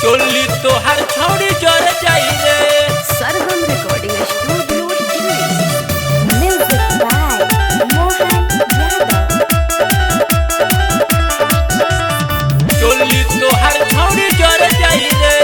चोली तो हर छोड़ी जर जाई रे। Sargam recording studio Delhi. Music by Mohan Yadav. चोली तो हर छोड़ी जर जाई रे।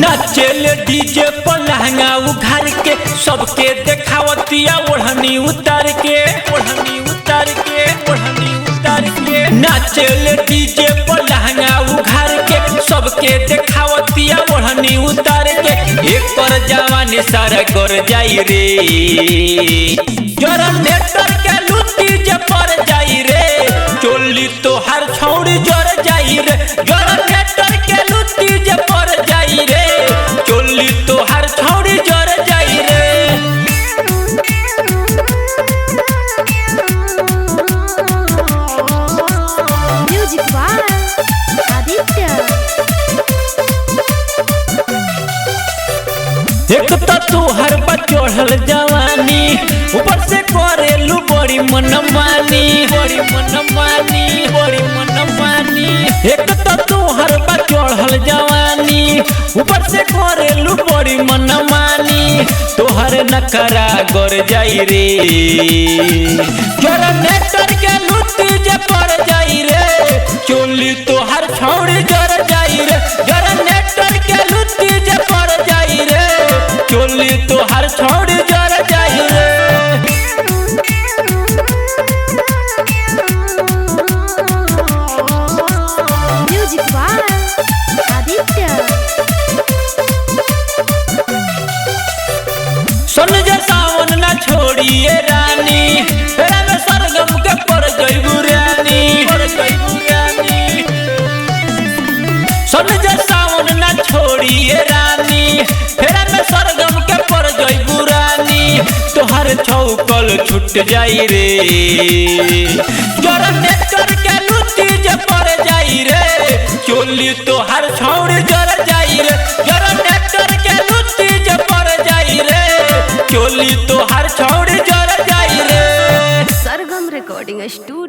नाचेले डीजे पर लहंगा उघार के सबके देखावतिया ओढ़नी उतार के ओढ़नी उतार के ओढ़नी उतार के। नाचेले डीजे पर लहंगा उघार के सबके देखावतिया ओढ़नी उतार के। एक पर जवानी सारा कर जाई रे। जरा नेटर के लुटी जे पर जाई रे। चोली तो हर छौड़ी जर जाई रे। जरा नेटर के लुटी जे पर जाई रे। चोली तो हर छौड़ी जर जाई रे। Music by Aditya. एक तो तू हर बचोढ़ल जवानी ऊपर से करेलू बड़ी मनमानी बड़ी मनमानी बड़ी मनमानी। एक तो तू हर बचोढ़ल जवानी ऊपर से करेलू बड़ी मनमानी। तोहर नखरा गर जाई रे। जरा नेटर के लुटी जे पर जाई रे। चोली तो हर छौड़ी जर जाई रे। जरा नेटर के लुटी जे पर जाई रे। चोली तो हर छौड़ी जर जाई रे। Music by Aditya. सुन जे सावन ना छोड़िए रानी। फेरा में सरगम के पर जइबू रानी पर जइबू रानी। सुन जे सावन ना छोड़िए रानी। फेरा में सरगम के पर जइबू रानी। तोहर छौकल छूट जाई रे। जरा नेटर के लुटी जे पर जाई रे। चोली तो हर छौड़ी जर जाई रे। जरा नेटर के लुटी जे पर जाई रे। चोली तो हर छौड़ी जर जाई रे। Sargam recording studio.